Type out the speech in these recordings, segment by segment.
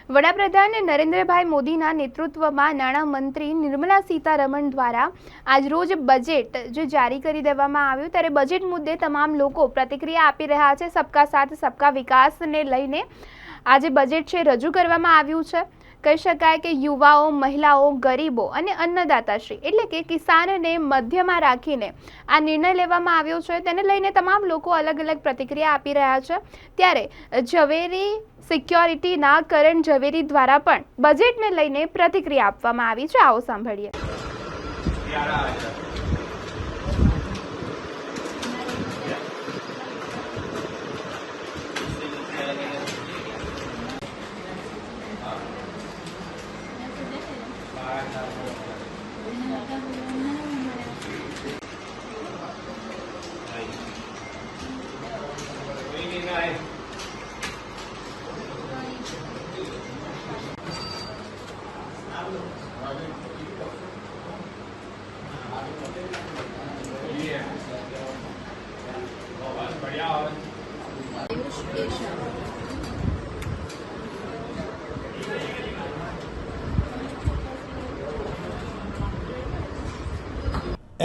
વડાપ્રધાન નરેન્દ્રભાઈ મોદીના નેતૃત્વમાં નાણામંત્રી નિર્મલા સીતારમણ દ્વારા આજરોજ બજેટ જારી કરી દેવામાં આવ્યું ત્યારે બજેટ મુદ્દે તમામ લોકો પ્રતિક્રિયા આપી રહ્યા છે। સબકા સાથ સબકા વિકાસને લઈને આજે બજેટ છે રજૂ કરવામાં આવ્યું છે। કહી શકાય કે યુવાઓ, મહિલાઓ, ગરીબો અને અન્નદાતાશ્રી એટલે કે કિસાનને મધ્યમાં રાખીને આ નિર્ણય લેવામાં આવ્યો છે। તેને લઈને તમામ લોકો અલગ અલગ પ્રતિક્રિયા આપી રહ્યા છે। ત્યારે ઝવેરી સિક્યોરિટીના કરણ ઝવેરી દ્વારા પણ બજેટને લઈને પ્રતિક્રિયા આપવામાં આવી છે। આવો સાંભળીએ।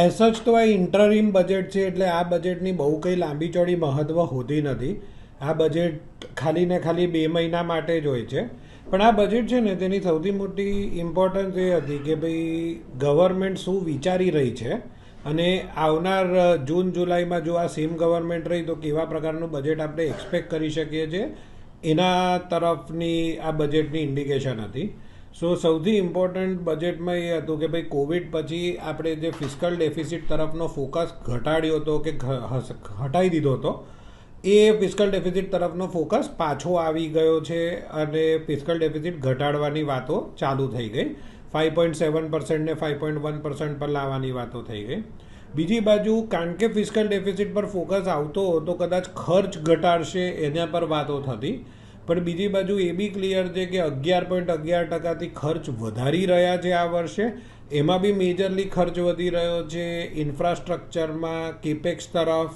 એઝ સચ તો આ ઇન્ટરિમ બજેટ છે એટલે આ બજેટની બહુ કંઈ લાંબી ચોડી મહત્ત્વ હોતી નથી। આ બજેટ ખાલી ને ખાલી 2 મહિના માટે જ હોય છે। પણ આ બજેટ છે ને તેની સૌથી મોટી ઇમ્પોર્ટન્સ એ હતી કે ભાઈ ગવર્મેન્ટ શું વિચારી રહી છે અને આવનાર જૂન જુલાઈમાં જો આ સેમ ગવર્મેન્ટ રહી તો કેવા પ્રકારનું બજેટ આપણે એક્સપેક્ટ કરી શકીએ છીએ એના તરફની આ બજેટની ઇન્ડિકેશન હતી। સો સૌથી ઇમ્પોર્ટન્ટ બજેટમાં એ હતું કે ભાઈ કોવિડ પછી આપણે જે ફિસ્કલ ડેફિસિટ તરફનો ફોકસ ઘટાડ્યો હતો કે હટાવી દીધો હતો એ ફિસ્કલ ડેફિસિટ તરફનો ફોકસ પાછો આવી ગયો છે અને ફિસ્કલ ડેફિસિટ ઘટાડવાની વાતો ચાલુ થઈ ગઈ। 5.7% ને 5.1% પર લાવવાની વાતો થઈ ગઈ। બીજી બાજુ કારણ કે ફિસ્કલ ડેફિસિટ પર ફોકસ આવતો તો કદાચ ખર્ચ ઘટાડશે એના પર વાતો થતી। પણ બીજી બાજુ એ બી ક્લિયર છે કે 11.11% ખર્ચ વધારી રહ્યા છે આ વર્ષે। એમાં બી મેજરલી ખર્ચ વધી રહ્યો છે ઇન્ફ્રાસ્ટ્રક્ચરમાં, કેપેક્સ તરફ,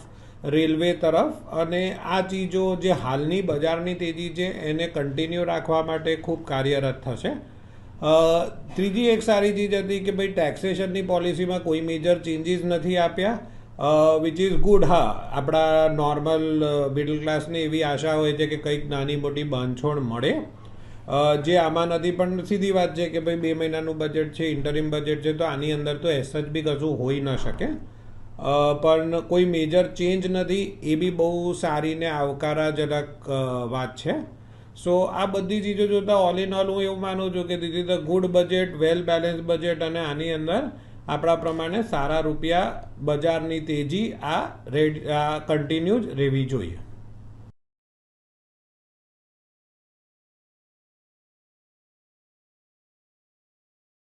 રેલવે તરફ અને આ ચીજો જે હાલની બજારની તેજી છે એને કન્ટિન્યુ રાખવા માટે ખૂબ કાર્યરત થશે। ત્રીજી એક સારી ચીજ હતી કે ભાઈ ટેક્સેશનની પોલિસીમાં કોઈ મેજર ચેન્જીસ નથી આપ્યા વિચ ઇઝ ગુડ। હા, આપણા નોર્મલ મિડલ ક્લાસને એવી આશા હોય છે કે કંઈક નાની મોટી બાંધછોડ મળે જે આમાં નથી। પણ સીધી વાત છે કે ભાઈ 2 મહિનાનું બજેટ છે, ઇન્ટરિમ બજેટ છે તો આની અંદર તો એસ બી કશું હોઈ ન શકે પણ કોઈ મેજર ચેન્જ નથી એ બી બહુ સારી ને આવકારાજનક વાત છે। સો આ બધી ચીજો જોતાં ઓલ ઇન ઓલ હું એવું માનું છું કે this is a good budget, well balance budget અને આની અંદર આપણા પ્રમાણે સારા રૂપિયા બજારની તેજી આ કન્ટિન્યુ જ રહેવી જોઈએ।